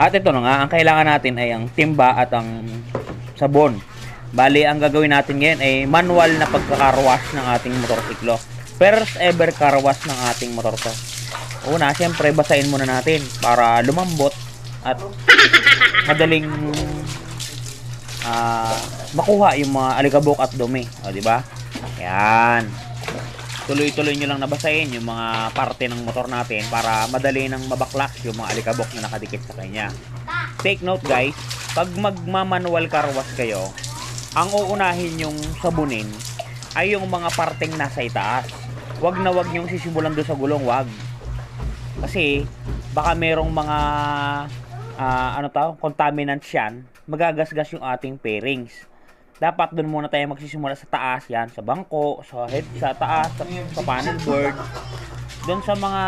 At ito na nga, ang kailangan natin ay ang timba at ang sabon. Bali, ang gagawin natin ngayon ay manual na pagkakarwash ng ating motorsiklo. First ever carwash ng ating motor to. Una, syempre, basahin muna natin para lumambot at madaling makuha yung mga alikabok at dumi. O, diba? Yan. Tuloy-tuloy nyo lang nabasahin yung mga parte ng motor natin para madali nang mabaklas yung mga alikabok na nakadikit sa kanya. Take note guys, pag magmamanual car wash kayo, ang uunahin yung sabunin ay yung mga parteng nasa itaas. Wag na wag yung sisimulan doon sa gulong, wag. Kasi baka merong mga contaminants yan, magagasgas yung ating fairings. Dapat doon muna tayo magsisimula sa taas, yan, sa bangko, sa head, sa taas, sa panel board. Doon sa mga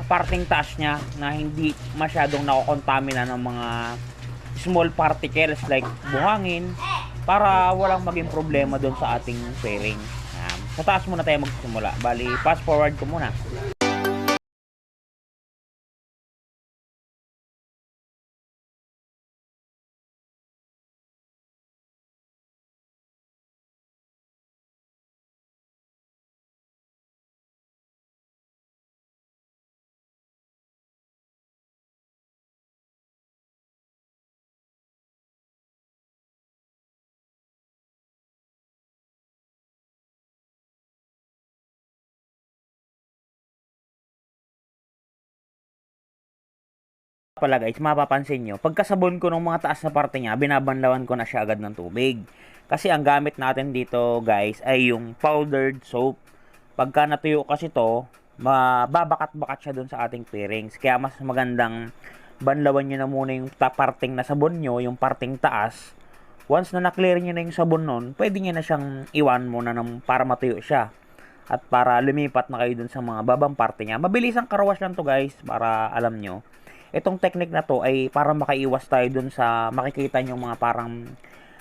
parting taas niya na hindi masyadong nakokontamina ng mga small particles like buhangin para walang maging problema doon sa ating fairing. Sa taas muna tayo magsisimula. Bali, fast forward ko muna. Pala guys, mapapansin nyo, pagkasabon ko ng mga taas na parte niya, binabanlawan ko na siya agad ng tubig. Kasi ang gamit natin dito guys ay yung powdered soap. Pagka natuyo kasi to, mababakat-bakat siya dun sa ating fairings. Kaya mas magandang banlawan nyo na muna yung parting na sabon nyo, yung parting taas. Once na na-clear nyo na yung sabon nun, pwede nyo na siyang iwan muna para matuyo siya. At para lumipat na kayo dun sa mga babang parte niya. Mabilis ang carwash lang to guys, para alam nyo. Itong technique na to ay para makaiwas tayo dun sa makikita nyo mga parang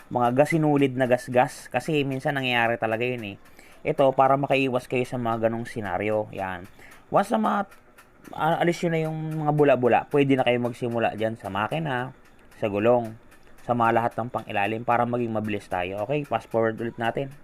mga gasinulid na gasgas. Kasi minsan nangyayari talaga yun eh. Ito para makaiwas kayo sa mga ganong senaryo. Yan. Once na alis yun na yung mga bula-bula, pwede na kayo magsimula dyan sa makina, sa gulong, sa mga lahat ng pangilalim para maging mabilis tayo. Okay, fast forward ulit natin.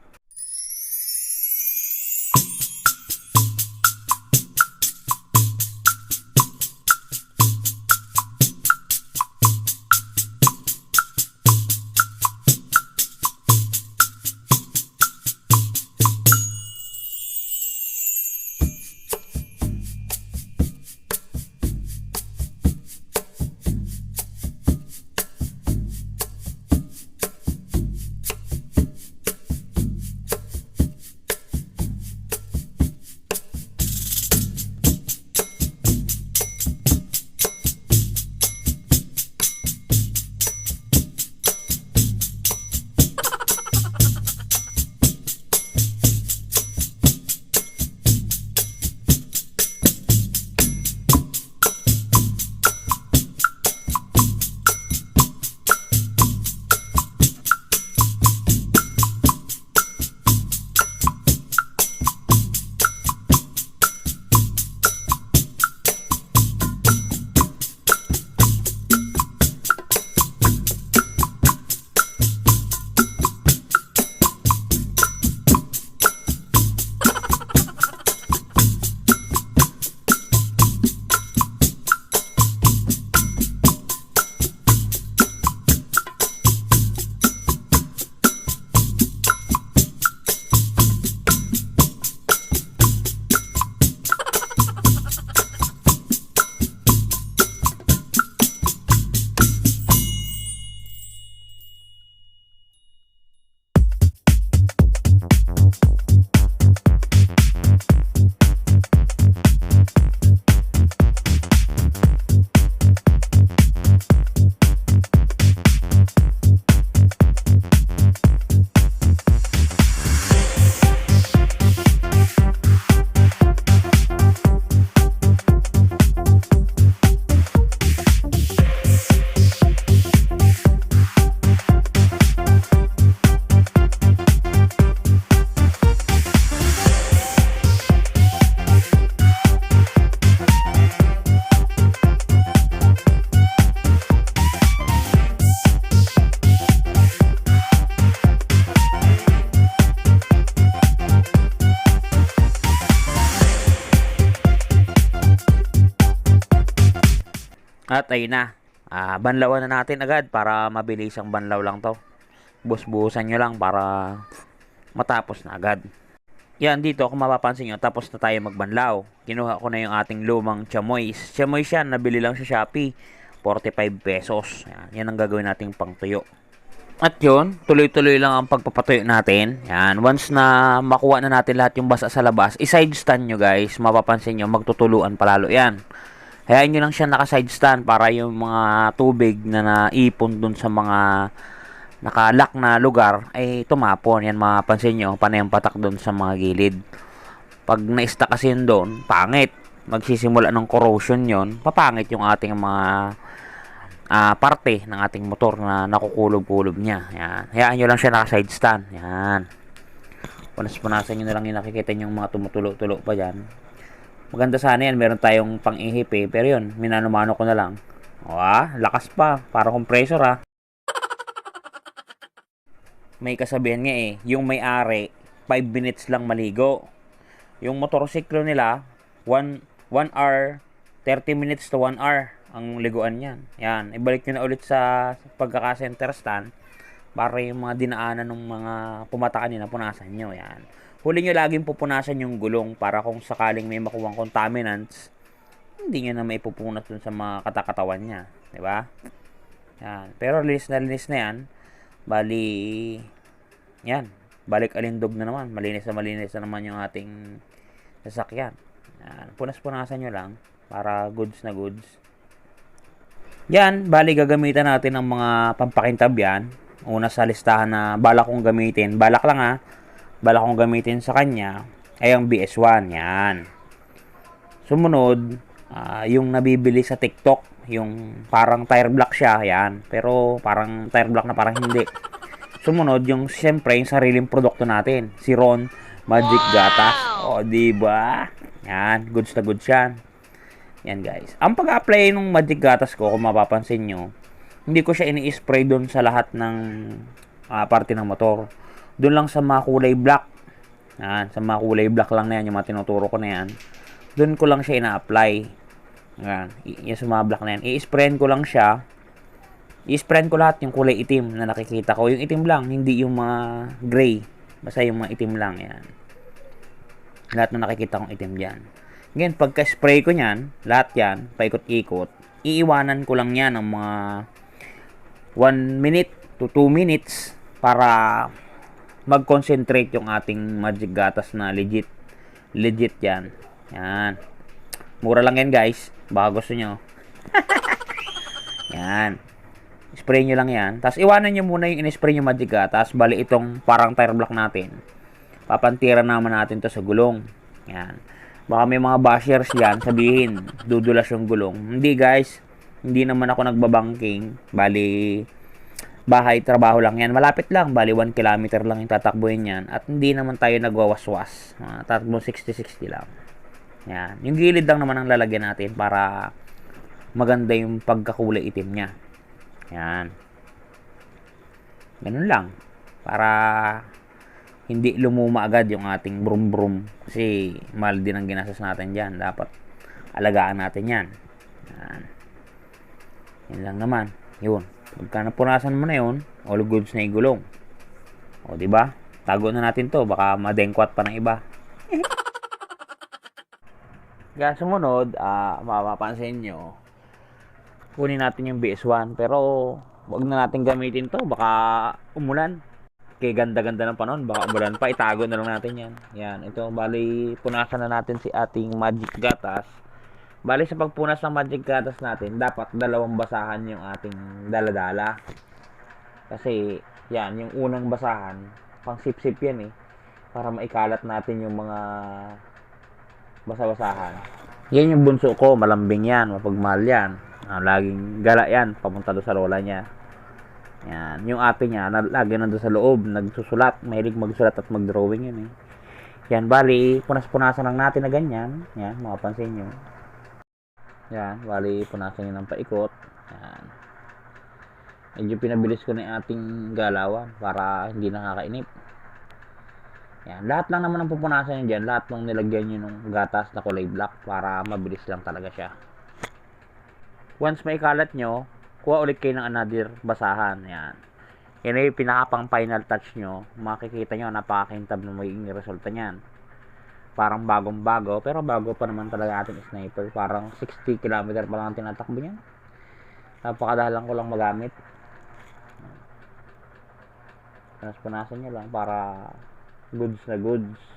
At ayun na. Banlawan na natin agad para mabilis ang banlaw lang to. Buhos-buhusan nyo lang para matapos na agad. Yan, dito kung mapapansin nyo, tapos na tayo magbanlaw. Kinuha ko na yung ating lumang chamois. Chamois yan, nabili lang sa Shopee. 45 pesos. Yan ang gagawin nating pangtuyo. At yun, tuloy-tuloy lang ang pagpapatuyo natin. Yan, once na makuha na natin lahat yung basa sa labas, i-side stand nyo guys. Mapapansin nyo, magtutuluan palalo yan. Hayaan nyo lang siya naka-side stand para yung mga tubig na naipon dun sa mga nakalock na lugar ay tumapon. Yan mapapansin nyo, panay ang patak dun sa mga gilid. Pag na-stuck kasi yun dun, pangit. Magsisimula ng corrosion yon, papangit yung ating mga parte ng ating motor na nakukulob-kulob niya. Yan. Hayaan nyo lang siya naka-side stand. Yan. Punas-punasan nyo na lang yung nakikita nyo mga tumutulo-tulo pa dyan. Maganda sana yan. Meron tayong pang-ihip eh. Pero yun, minano-mano ko na lang. Lakas pa. Para compressor May kasabihan nga eh. Yung may-ari, 5 minutes lang maligo. Yung motorsiklo nila, 1 hour, 30 minutes to 1 hour ang liguan niyan. Yan, ibalik nyo na ulit sa pagkaka-center stand para yung mga dinaanan ng mga pumatakan nyo na punasan nyo. Yan. Huli nyo laging pupunasan yung gulong para kung sakaling may makuwang contaminants, hindi nyo na maipupunas dun sa mga katakatawan niya. Diba? Yan. Pero linis na yan. Bali, yan. Balik alindog na naman. Malinis na naman yung ating sasakyan. Yan. Punas-punasan nyo lang para goods na goods. Yan, bali gagamitan natin ng mga pampakintab yan. Una sa listahan na balak kong gamitin. Balak lang balak kong gamitin sa kanya ay ang BS1. Yan. Sumunod, yung nabibili sa TikTok. Yung parang tire block siya. Yan. Pero parang tire block na parang hindi. Sumunod, yung siyempre yung sariling produkto natin. Si Ron Magic Gatas. Diba? Yan, goods na goods yan. Yan guys. Ang pag-apply ng Magic Gatas ko, kung mapapansin nyo, hindi ko siya ini-spray doon sa lahat ng parte ng motor. Doon lang sa mga kulay black. Yan, sa mga kulay black lang na yan, yung mga tinuturo ko na yan. Doon ko lang siya ina-apply. Yan, yung sa mga black na yan. I-sprayin ko lang siya. I-sprayin ko lahat yung kulay itim na nakikita ko. Yung itim lang, hindi yung mga gray. Basta yung mga itim lang. Yan. Lahat na nakikita kong itim dyan. Ngayon, pagka-spray ko nyan, lahat yan, paikot-ikot, iiwanan ko lang yan ng mga 1 minute to 2 minutes para mag-concentrate yung ating Magic Gatas na legit. Legit yan. Yan. Mura lang yan guys. Baka gusto nyo. Yan. Spray nyo lang yan. Tapos iwanan nyo muna yung in-spray nyo Magic Gatas. Bali itong parang tire block natin. Papantira naman natin to sa gulong. Yan. Baka may mga bashers yan, sabihin, dudulas yung gulong. Hindi guys, hindi naman ako nagbabangking. Bali, bahay, trabaho lang yan. Malapit lang, bali 1 kilometer lang yung tatakbuhin yan. At hindi naman tayo nagwawaswas. Tatakbo 60-60 lang. Yan. Yung gilid lang naman ang lalagyan natin para maganda yung pagkakulay itim niya. Yan. Ganun lang. Para hindi lumuma agad yung ating brum brum kasi mahal din ang ginastos natin dyan. Dapat alagaan natin yan. Yan lang naman. Yun, pagka napunasan mo na yun, all goods na igulong. Diba? Tago na natin to, baka madengkwat pa ng iba. Kaya sumunod, mapapansin nyo, kunin natin yung BS1 pero wag na natin gamitin to, baka umulan. Kaya ganda-ganda ng panahon, baka umulan pa, itago na lang natin yan. Yan, ito, bali, punasan na natin si ating Magic Gatas. Bali, sa pagpunas ng Magic Gatas natin, dapat 2 basahan yung ating daladala. Kasi, yan, yung unang basahan, pang sip-sip yan para maikalat natin yung mga basa-basahan. Yan yung bunso ko, malambing yan, mapagmahal yan. Laging gala yan, papunta doon sa lola niya. Yan, yung ate niya, lagi nandun sa loob, nagsusulat, mahilig magsulat at mag-drawing yun Yan, bali, punas-punasan lang natin na ganyan. Yan, mapapansin nyo. Yan, bali, punasan nyo ng paikot. Yan. Medyo pinabilis ko na yung ating galawan para hindi nakakainip. Yan, lahat lang naman ang pupunasan nyo dyan, lahat ng nilagyan nyo ng gatas na kulay black para mabilis lang talaga siya. Once may kalat nyo, kuha ulit kayo ng another basahan. Yan. Yan ay yung pinakapang final touch nyo. Makikita nyo, napakakintab na magiging resulta nyan. Parang bagong bago, pero bago pa naman talaga ating sniper. Parang 60 km pa lang ang tinatakbo nyan. Napakadalang ko lang magamit. Punasan nyo lang para goods na goods.